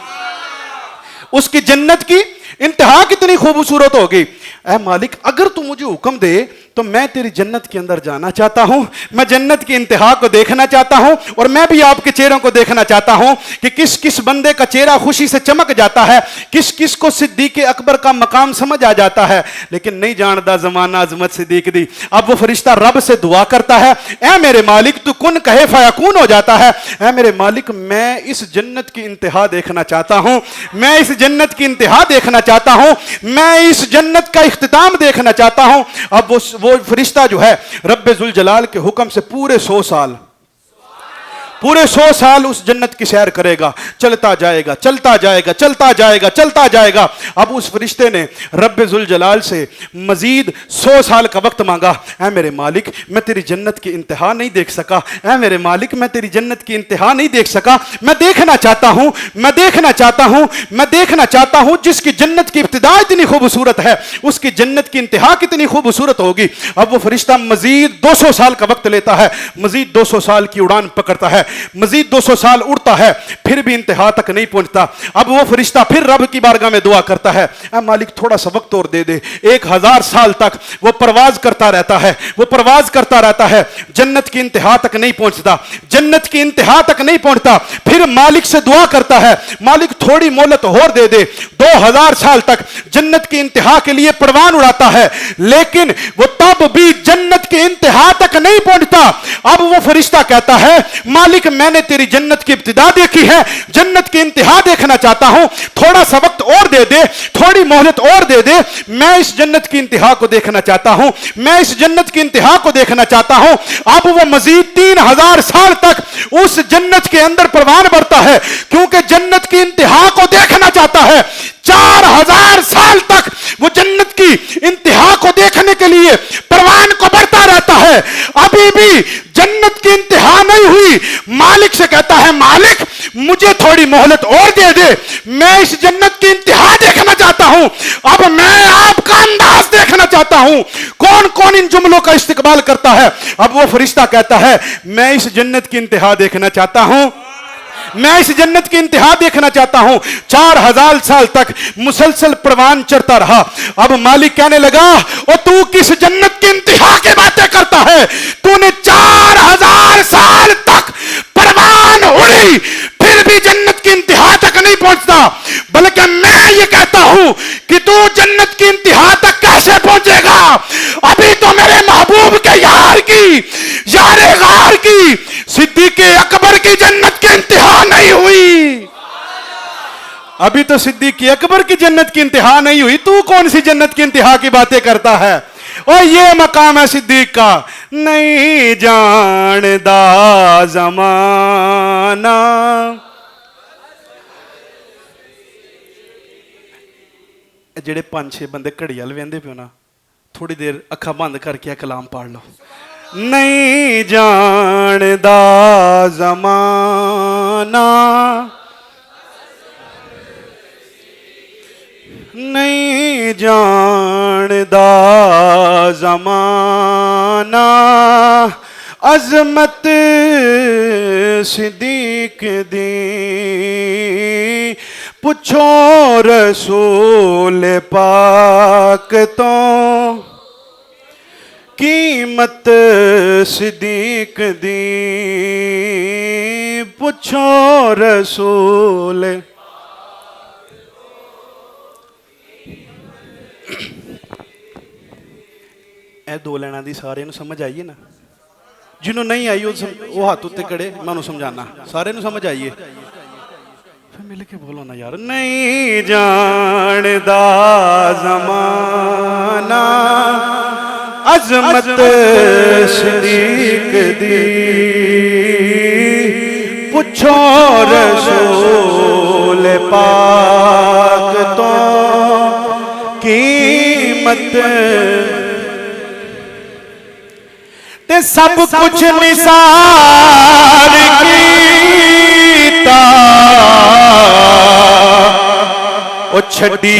اس کی جنت کی انتہا کتنی خوبصورت ہوگی. اے مالک اگر تو مجھے حکم دے تو میں تیری جنت کے اندر جانا چاہتا ہوں، میں جنت کی انتہا کو دیکھنا چاہتا ہوں، اور میں بھی آپ کے چہروں کو دیکھنا چاہتا ہوں کہ کس کس بندے کا چہرہ خوشی سے چمک جاتا ہے، کس کس کو صدیق اکبر کا مقام سمجھ آ جاتا ہے. لیکن نہیں جاندا زمانہ عظمت صدیق دی. اب وہ فرشتہ رب سے دعا کرتا ہے، اے میرے مالک تو کن کہے فیکون ہو جاتا ہے. اے میرے مالک میں اس جنت کی انتہا دیکھنا چاہتا ہوں، میں اس جنت کی انتہا دیکھنا چاہتا ہوں، میں اس جنت کا اختتام دیکھنا چاہتا ہوں. اب وہ فرشتہ جو ہے رب ذوالجلال کے حکم سے پورے 100 سال اس جنت کی سیر کرے گا، چلتا جائے گا چلتا جائے گا چلتا جائے گا چلتا جائے گا. اب اس فرشتے نے رب ذوالجلال سے مزید 100 سال کا وقت مانگا. اے میرے مالک میں تیری جنت کی انتہا نہیں دیکھ سکا، اے میرے مالک میں تیری جنت کی انتہا نہیں دیکھ سکا، میں دیکھنا چاہتا ہوں، میں دیکھنا چاہتا ہوں، میں دیکھنا چاہتا ہوں. جس کی جنت کی ابتدا اتنی خوبصورت ہے اس کی جنت کی انتہا کتنی خوبصورت ہوگی. اب وہ فرشتہ مزید 200 سال کا وقت لیتا ہے، مزید 200 سال کی اڑان پکڑتا ہے، مزید 200 سال اڑتا ہے، پھر بھی انتہا تک نہیں پہنچتا. اب وہ فرشتہ پھر رب کی بارگاہ میں دعا کرتا ہے، اے مالک تھوڑا سا وقت اور دے دے. 1000 سال تک وہ پرواز کرتا رہتا ہے، وہ پرواز کرتا رہتا ہے، جنت کی انتہا تک نہیں پہنچتا، جنت کی انتہا تک نہیں پہنچتا. پھر مالک سے دعا کرتا ہے، مالک تھوڑی مہلت اور دے دے. 2000 سال تک جنت کی انتہا کے لیے پروان اڑاتا ہے، لیکن وہ تب بھی جنت کی انتہا تک نہیں پہنچتا. اب وہ فرشتہ کہتا ہے، مالک میں نے تیری جنت کی ابتدا دیکھی ہے، جنت کی انتہا دیکھنا چاہتا ہوں، تھوڑا سا وقت اور دے دے، تھوڑی مہلت اور دے دے. میں اس جنت کی انتہا کو دیکھنا چاہتا ہوں، میں اس جنت کی انتہا کو دیکھنا چاہتا ہوں. اب وہ مزید 3000 سال تک اس جنت کے اندر پروان بھرتا ہے، کیونکہ جنت کی انتہا کو دیکھنا چاہتا ہے. 4000 سال تک وہ جنت کی انتہا کو دیکھنے کے لیے پروان کو بڑھتا رہتا ہے، ابھی بھی جنت کی انتہا نہیں ہوئی. مالک سے کہتا ہے، مالک مجھے تھوڑی مہلت اور دے دے، میں اس جنت کی انتہا دیکھنا چاہتا ہوں. اب میں آپ کا انداز دیکھنا چاہتا ہوں. کون کون ان جملوں کا استقبال کرتا ہے؟ اب وہ فرشتہ کہتا ہے، میں اس جنت کی انتہا دیکھنا چاہتا ہوں، میں اس جنت کی انتہا دیکھنا چاہتا ہوں. 4000 سال تک مسلسل پروان چڑھتا رہا. اب مالک کہنے لگا، اور تو کس جنت کی انتہا کی باتیں کرتا ہے؟ تو نے 4000 سال تک پروان اڑی، پھر بھی جنت کی انتہا تک نہیں پہنچتا. بلکہ میں یہ کہتا ہوں کہ تو جنت کی انتہا تک کیسے پہنچے گا؟ ابھی تو میرے محبوب کے یار کی، یار غار کی، صدیق اکبر کی جنت کی انتہا نہیں ہوئی. ابھی تو صدیق اکبر کی جنت کی انتہا نہیں ہوئی، تو کون سی جنت کی انتہا کی باتیں کرتا ہے؟ اور یہ مقام ہے صدیق کا، نہیں جاندا زمانہ ਜਿਹੜੇ 5-6 ਬੰਦੇ ਘੜੀ ਵੱਲ ਵੇਂਦੇ ਪਿਓ ਨਾ, ਥੋੜੀ ਦੇਰ ਅੱਖਾਂ ਬੰਦ ਕਰਕੇ ਇਹ ਕਲਾਮ ਪੜ੍ਹ ਲਓ। ਨਹੀਂ ਜਾਣਦਾ ਜ਼ਮਾਨਾ, ਨਹੀਂ ਜਾਣਦਾ ਜ਼ਮਾਨਾ, ਅਜ਼ਮਤ ਸਿੱਦੀਕ ਦੀ, ਪੁੱਛੋ ਰਸੂਲ ਪਾਕ ਤੋਂ, ਕੀਮਤ ਸਿੱਦੀਕ ਦੀ, ਪੁੱਛੋ ਰਸੂਲ। ਇਹ ਦੋ ਲੈਣਾ ਦੀ ਸਾਰਿਆਂ ਨੂੰ ਸਮਝ ਆਈਏ ਨਾ? ਜਿਹਨੂੰ ਨਹੀਂ ਆਈ ਉਹ ਹੱਥ ਉੱਤੇ ਕੜੇ, ਮੈਂ ਉਹਨੂੰ ਸਮਝਾਣਾ। ਸਾਰਿਆਂ ਨੂੰ ਸਮਝ ਆਈਏ? ਫਿਰ ਮਿਲ ਕੇ ਬੋਲੋ ਨਾ ਯਾਰ। ਨਹੀਂ ਜਾਣਦਾ ਜ਼ਮਾਨਾ, ਅਜ਼ਮਤ ਸਿੱਦੀਕ ਦੀ, ਪੁੱਛੋ ਰਸੂਲ ਪਾਕ ਤੋਂ, ਕੀਮਤ ਤੇ ਸਭ ਕੁਛ ਨਿਸਾਰ ਕੀਤਾ, ਉਹ ਛੱਡੀ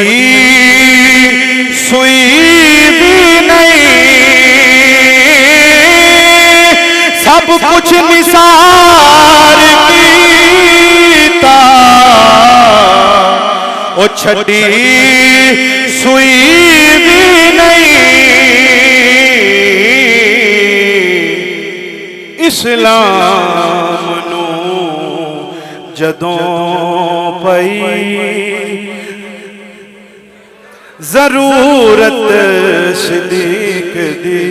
ਸੂਈ ਵੀ ਨਹੀਂ, ਸਭ ਕੁਛ ਨਿਸਾਰ ਕੀਤਾ, ਉਹ ਛੱਡੀ ਸੂਈ ਵੀ ਨਹੀਂ। ਇਸਲਾਮ ਨੂੰ ਜਦੋਂ ਪਈ ਜ਼ਰੂਰਤ ਸਿੱਦੀਕ ਦੀ,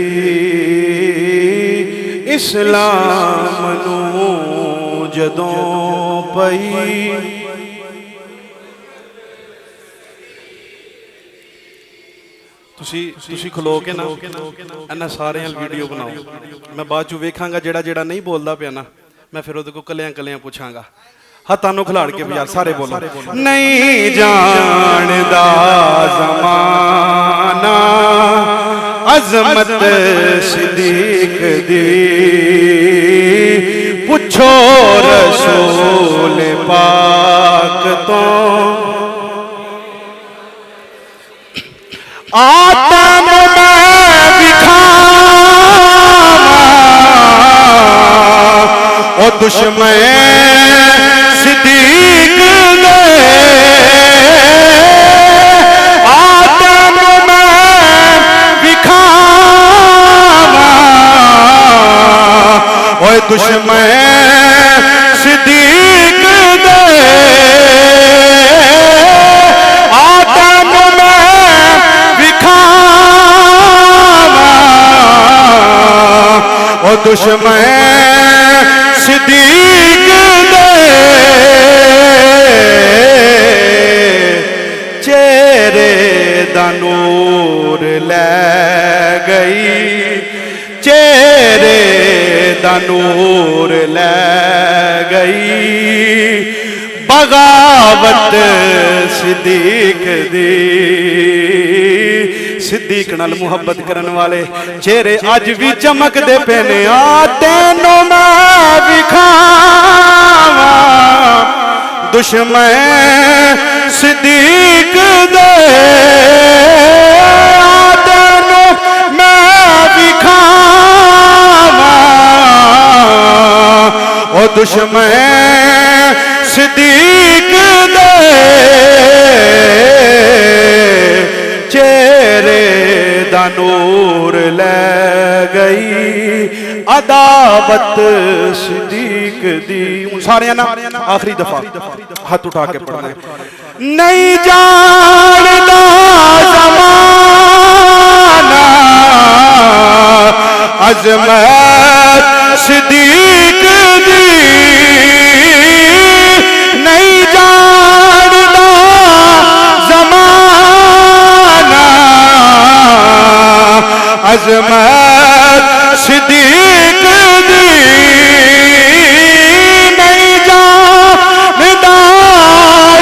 ਇਸਲਾਮ ਨੂੰ ਜਦੋਂ ਪਈ ਤੁਸੀਂ ਖਲੋ ਕੇ ਨਾ ਇਹਨਾਂ ਸਾਰਿਆਂ ਨਾਲ ਵੀਡੀਓ ਬਣਾਓ। ਮੈਂ ਬਾਅਦ ਚ ਵੇਖਾਂਗਾ ਜਿਹੜਾ ਨਹੀਂ ਬੋਲਦਾ ਪਿਆ ਨਾ, ਮੈਂ ਫਿਰ ਉਹਦੇ ਕੋਲ ਕੱਲਿਆਂ ਪੁੱਛਾਂਗਾ। ਹੱਥਾਂ ਨੂੰ ਖਿਲਾੜ ਕੇ ਵੀ ਯਾਰ ਸਾਰੇ ਬੋਲੋ। ਨਹੀਂ ਜਾਣਦਾ ਜ਼ਮਾਨਾ, ਅਜ਼ਮਤ ਸਿੱਦੀਕ ਦੀ, ਪੁੱਛੋ ਰਸੂਲ ਪਾਕ ਤੋਂ, ਆਤਮ ਮੈਂ ਵਿਖਾਵਾਂ, ਉਹ ਦੁਸ਼ਮਨ ਸਿੱਦੀਕ ਦੇ, ਆਤਮ ਮੈਂ ਵਿਖਾਵਾਂ, ਉਹ ਦੁਸ਼ਮਨ ਸਿੱਦੀਕ ਦੇ, ਆਤਮ ਉਹ ਦੁਸ਼ਮਨ ਸਿੱਦੀਕ ਦੇ, ਚਿਹਰੇ ਦਾ ਨੂਰ ਲੈ ਗਈ, ਚਿਹਰੇ ਦਾ ਨੂਰ ਲੈ ਗਈ, ਬਗਾਵਤ ਸਿੱਦੀਕ ਦੀ। ਸਿੱਦੀਕ ਨਾਲ ਮੁਹੱਬਤ ਕਰਨ ਵਾਲੇ ਚਿਹਰੇ ਅੱਜ ਵੀ ਚਮਕਦੇ ਪਏ ਨੇ। ਆ ਤੈਨੂੰ ਮੈਂ ਵਿਖਾਵਾਂ, ਦੁਸ਼ਮਨ ਸਿੱਦੀਕ ਦੇ, ਆ ਤੈਨੂੰ ਮੈਂ ਵਿਖਾਵਾਂ, ਉਹ ਦੁਸ਼ਮਨ ਸਿੱਦੀਕ ਦੇ, ਚਿਹਰੇ ਦਾ ਨੂਰ ਲੈ ਗਈ, ਅਦਾਵਤ ਸਿੱਦੀਕ ਦੀ। ਹੁਣ ਸਾਰਿਆਂ ਨਾਲ ਆਖਰੀ ਦਫਾ ਹੱਥ ਉਠਾ ਕੇ ਪੜ੍ਹਨਾ ਹੈ। ਨਹੀਂ ਜਾਣਦਾ ਜ਼ਮਾਨਾ, ਅਜ਼ਮਤ ਸਿੱਦੀਕ ਦੀ, ਨਹੀਂ ਜਾਣਦਾ ਜ਼ਮਾਨਾ, ਅਜ਼ਮਤ ਸਿੱਦੀਕ ਦੀ, ਨਹੀਂ ਜਾਣਦਾ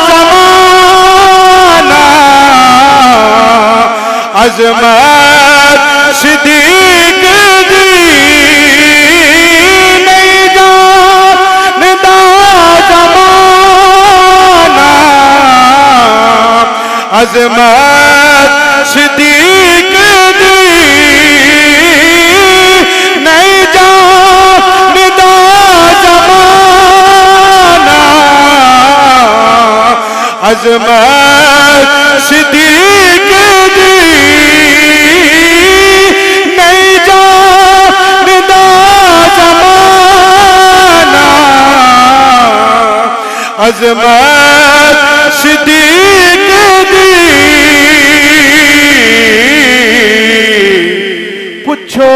ਜ਼ਮਾਨਾ, عظمت صدیق دی نہیں جاندا زمانہ، عظمت صدیق دی نہیں جاندا زمانہ، عظمت صدیق دی نہیں جاندا زمانہ، عظمت صدیق دی پوچھو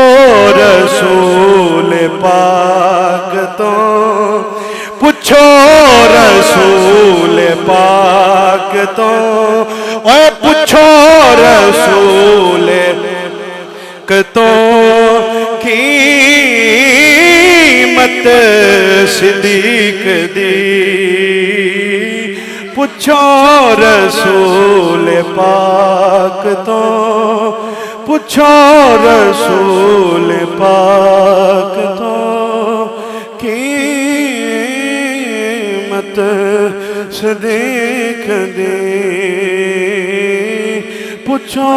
رسول پاک تو، پوچھو رسول پاک تو، اے پوچھو رسول تو قیمت صدیق دی، پوچھو رسول پاک تو، پوچھو رسول پاک تو قیمت صدیق دی، پوچھو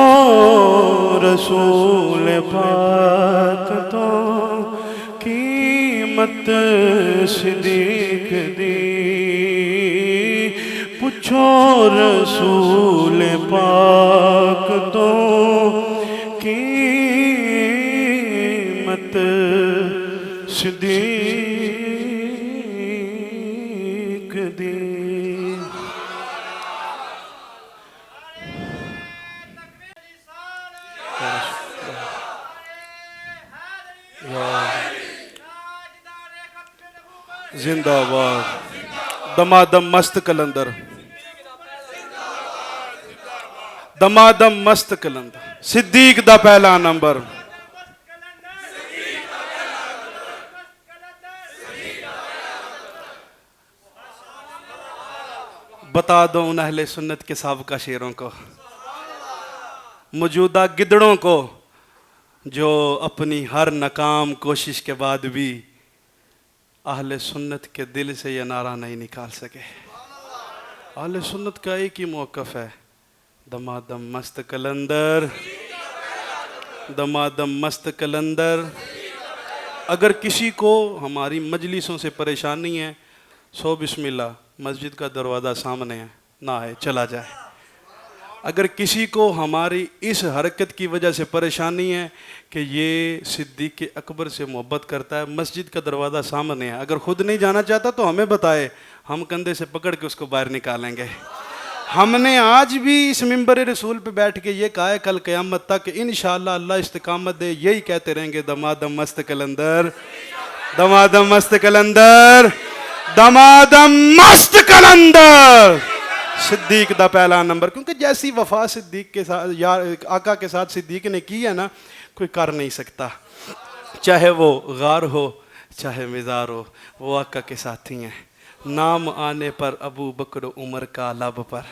رسول پاک تو قیمت صدیق دی، پوچھو رسول پاک تو قیمت صدیق دی۔ زندہ باد دمادم مست کلندر، دمادم مست کلندر، صدیق دا پہلا نمبر۔ بتا دو ان اہل سنت کے سابقہ شیروں کو، موجودہ گدڑوں کو، جو اپنی ہر ناکام کوشش کے بعد بھی اہل سنت کے دل سے یہ نعرہ نہیں نکال سکے۔ اہل سنت کا ایک ہی موقف ہے، دمادم مست کلندر، دمادم مست کلندر۔ اگر کسی کو ہماری مجلسوں سے پریشانی ہے، سو بسم اللہ، مسجد کا دروازہ سامنے ہے، نہ آئے چلا جائے۔ اگر کسی کو ہماری اس حرکت کی وجہ سے پریشانی ہے کہ یہ صدیق اکبر سے محبت کرتا ہے، مسجد کا دروازہ سامنے ہے، اگر خود نہیں جانا چاہتا تو ہمیں بتائے، ہم کندھے سے پکڑ کے اس کو باہر نکالیں گے۔ ہم نے آج بھی اس منبر رسول پہ بیٹھ کے یہ کہا ہے، کل قیامت تک انشاءاللہ اللہ استقامت دے، یہی کہتے رہیں گے، دمادم مست کلندر، دمادم مست کلندر، دمادم مست کلندر، صدیق دا پہلا نمبر۔ کیونکہ جیسی وفا صدیق کے ساتھ، یا آقا کے ساتھ صدیق نے کی ہے نا، کوئی کر نہیں سکتا، چاہے وہ غار ہو چاہے مزار ہو، وہ آقا کے ساتھی ہیں۔ نام آنے پر ابو بکر و عمر کا لب پر،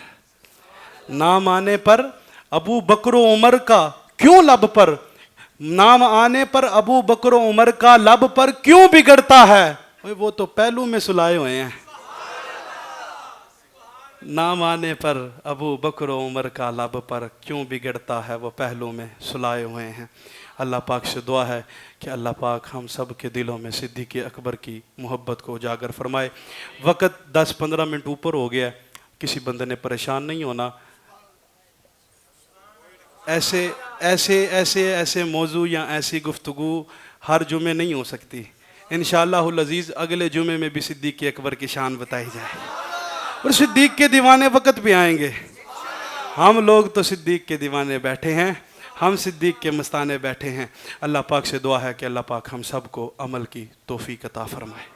نام آنے پر ابو بکر و عمر کا کیوں لب پر، نام آنے پر ابو بکر و عمر کا لب پر کیوں بگڑتا ہے، وہ تو پہلو میں سلائے ہوئے ہیں۔ نام آنے پر ابو بکر و عمر کا لب پر کیوں بگڑتا ہے، وہ پہلو میں سلائے ہوئے ہیں۔ اللہ پاک سے دعا ہے کہ اللہ پاک ہم سب کے دلوں میں صدیق اکبر کی محبت کو اجاگر فرمائے۔ وقت 10-15 منٹ اوپر ہو گیا، کسی بندے نے پریشان نہیں ہونا۔ ایسے موضوع یا ایسی گفتگو ہر جمعے نہیں ہو سکتی۔ انشاءاللہ العزیز اگلے جمعے میں بھی صدیق اکبر کی شان بتائی جائے، اور صدیق کے دیوانے وقت بھی آئیں گے۔ ہم لوگ تو صدیق کے دیوانے بیٹھے ہیں، ہم صدیق کے مستانے بیٹھے ہیں۔ اللہ پاک سے دعا ہے کہ اللہ پاک ہم سب کو عمل کی توفیق عطا فرمائے۔